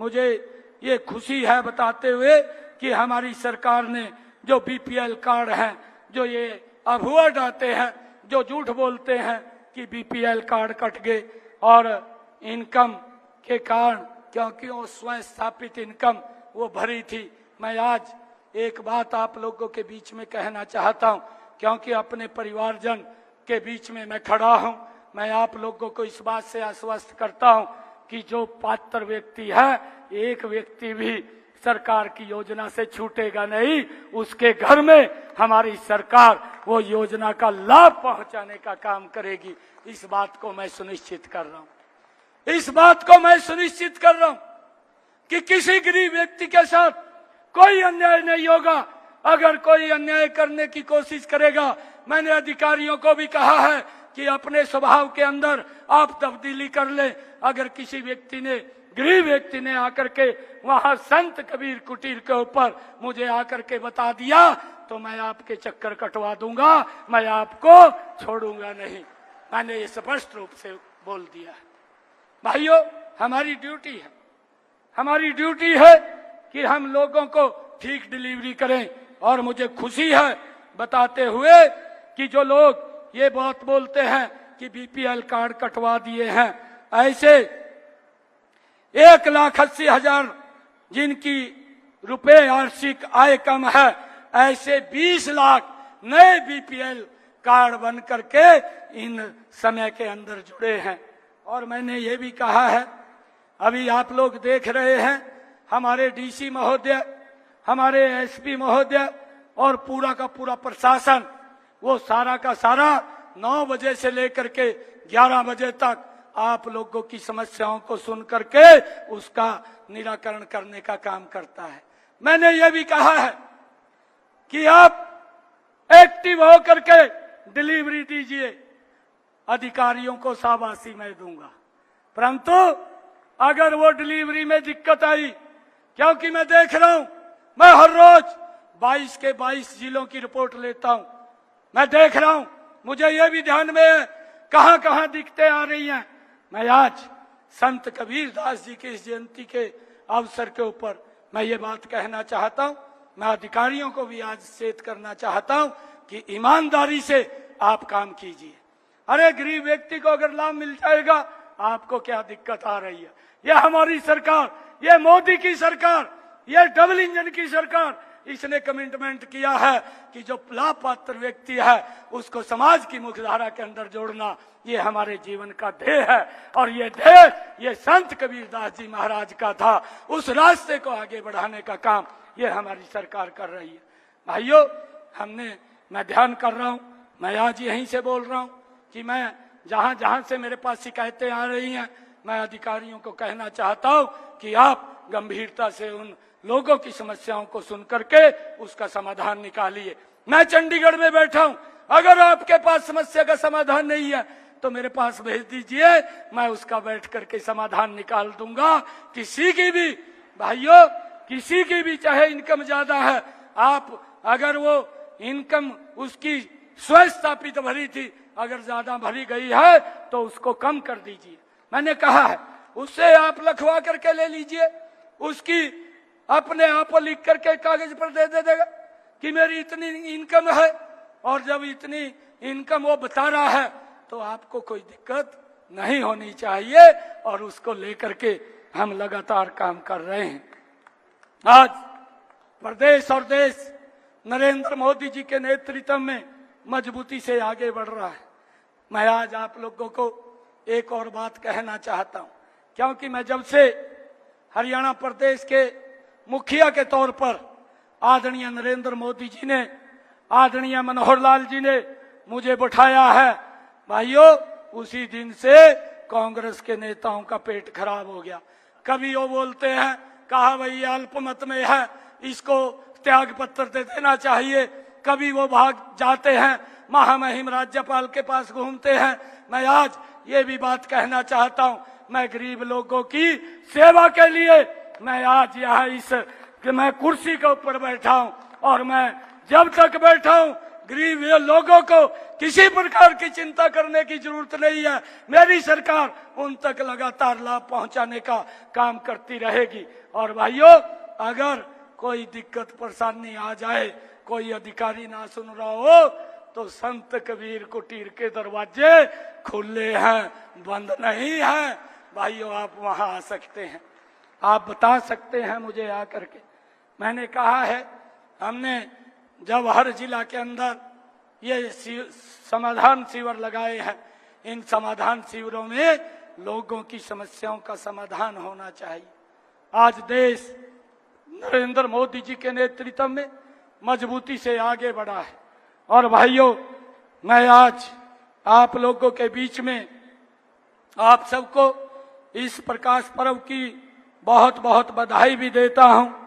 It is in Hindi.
मुझे ये खुशी है बताते हुए कि हमारी सरकार ने जो बीपीएल कार्ड हैं, जो ये अफवाह डालते हैं, जो झूठ बोलते हैं कि बीपीएल कार्ड कट गए और इनकम के कारण, क्योंकि वो स्वयं स्थापित इनकम वो भरी थी। मैं आज एक बात आप लोगों के बीच में कहना चाहता हूं, क्योंकि अपने परिवारजन के बीच में मैं खड़ा हूं। मैं आप लोगों को इस बात से आश्वस्त करता हूं कि जो पात्र व्यक्ति है, एक व्यक्ति भी सरकार की योजना से छूटेगा नहीं। उसके घर में हमारी सरकार वो योजना का लाभ पहुंचाने का काम करेगी। इस बात को मैं सुनिश्चित कर रहा हूं। इस बात को मैं सुनिश्चित कर रहा हूं कि किसी गरीब व्यक्ति के साथ कोई अन्याय नहीं होगा। अगर कोई अन्याय करने की कोशिश करेगा, मैंने अधिकारियों को भी कहा है कि अपने स्वभाव के अंदर आप तब्दीली कर ले। अगर किसी व्यक्ति ने, गरीब व्यक्ति ने आकर के वहां संत कबीर कुटीर के ऊपर मुझे आकर के बता दिया तो मैं आपके चक्कर कटवा दूंगा, मैं आपको छोड़ूंगा नहीं। मैंने ये स्पष्ट रूप से बोल दिया है। भाइयों, हमारी ड्यूटी है, हमारी ड्यूटी है कि हम लोगों को ठीक डिलीवरी करें। और मुझे खुशी है बताते हुए कि जो लोग ये बात बोलते हैं कि बीपीएल कार्ड कटवा दिए हैं, ऐसे 1,80,000 जिनकी रुपए वार्षिक आय कम है, ऐसे 20 लाख नए बीपीएल कार्ड बन करके इन समय के अंदर जुड़े हैं। और मैंने ये भी कहा है, अभी आप लोग देख रहे हैं हमारे डीसी महोदय, हमारे एसपी महोदय और पूरा का पूरा प्रशासन, वो सारा का सारा 9 बजे से लेकर के 11 बजे तक आप लोगों की समस्याओं को सुन करके उसका निराकरण करने का काम करता है। मैंने ये भी कहा है कि आप एक्टिव होकर के डिलीवरी दीजिए। अधिकारियों को शाबाशी मैं दूंगा, परंतु अगर वो डिलीवरी में दिक्कत आई, क्योंकि मैं देख रहा हूं, मैं हर रोज 22 के 22 जिलों की रिपोर्ट लेता हूं, मैं देख रहा हूं, मुझे ये भी ध्यान में है कहां कहां दिक्कतें आ रही हैं। मैं आज संत कबीर दास जी की इस जयंती के अवसर के ऊपर मैं ये बात कहना चाहता हूं। मैं अधिकारियों को भी आज चेत करना चाहता हूं कि ईमानदारी से आप काम कीजिए। अरे गरीब व्यक्ति को अगर लाभ मिल जाएगा, आपको क्या दिक्कत आ रही है? यह हमारी सरकार, ये मोदी की सरकार, ये डबल इंजन की सरकार, इसने कमिटमेंट किया है कि जो लाभ पात्र व्यक्ति है उसको समाज की मुख्यधारा के अंदर जोड़ना, ये हमारे जीवन का ध्येय है। और ये ध्येय ये संत कबीरदास जी महाराज का था। उस रास्ते को आगे बढ़ाने का काम ये हमारी सरकार कर रही है। भाइयों, मैं ध्यान कर रहा हूं, मैं आज यहीं से बोल रहा हूं कि मैं जहां जहां से मेरे पास शिकायतें आ रही हैं, मैं अधिकारियों को कहना चाहता हूं कि आप गंभीरता से उन लोगों की समस्याओं को सुन करके उसका समाधान निकालिए। मैं चंडीगढ़ में बैठा हूं, अगर आपके पास समस्या का समाधान नहीं है तो मेरे पास भेज दीजिए, मैं उसका बैठ करके समाधान निकाल दूंगा। किसी की भी, भाइयों, किसी की भी चाहे इनकम ज्यादा है, आप अगर वो इनकम उसकी स्वयं स्थापित भरी थी, अगर ज्यादा भरी गई है तो उसको कम कर दीजिए। मैंने कहा है उससे आप लिखवा करके ले लीजिए, उसकी अपने आप लिख करके कागज पर दे देगा कि मेरी इतनी इनकम है, और जब इतनी इनकम वो बता रहा है तो आपको कोई दिक्कत नहीं होनी चाहिए। और उसको लेकर के हम लगातार काम कर रहे हैं। आज प्रदेश और देश नरेंद्र मोदी जी के नेतृत्व में मजबूती से आगे बढ़ रहा है। मैं आज आप लोगों को एक और बात कहना चाहता हूं, क्योंकि मैं जब से हरियाणा प्रदेश के मुखिया के तौर पर आदरणीय नरेंद्र मोदी जी ने, आदरणीय मनोहर लाल जी ने मुझे बैठाया है, भाइयों, उसी दिन से कांग्रेस के नेताओं का पेट खराब हो गया। कभी वो बोलते हैं कहा भाई अल्पमत में है, इसको त्याग पत्र दे देना चाहिए, कभी वो भाग जाते हैं महामहिम राज्यपाल के पास घूमते हैं। मैं आज ये भी बात कहना चाहता हूं, मैं गरीब लोगों की सेवा के लिए मैं आज यहाँ मैं कुर्सी के ऊपर बैठा हूं, और मैं जब तक बैठा हूं गरीब लोगों को किसी प्रकार की चिंता करने की जरूरत नहीं है। मेरी सरकार उन तक लगातार लाभ पहुंचाने का काम करती रहेगी। और भाइयों, अगर कोई दिक्कत परेशानी आ जाए, कोई अधिकारी ना सुन रहा हो, तो संत कबीर कुटीर के दरवाजे खुले हैं, बंद नहीं हैं। भाइयों, आप वहां आ सकते हैं, आप बता सकते हैं मुझे आकर के। मैंने कहा है, हमने जब हर जिला के अंदर ये समाधान शिविर लगाए हैं, इन समाधान शिविरों में लोगों की समस्याओं का समाधान होना चाहिए। आज देश नरेंद्र मोदी जी के नेतृत्व में मजबूती से आगे बढ़ा है। और भाइयों, मैं आज आप लोगों के बीच में आप सबको इस प्रकाश पर्व की बहुत बहुत बधाई भी देता हूं।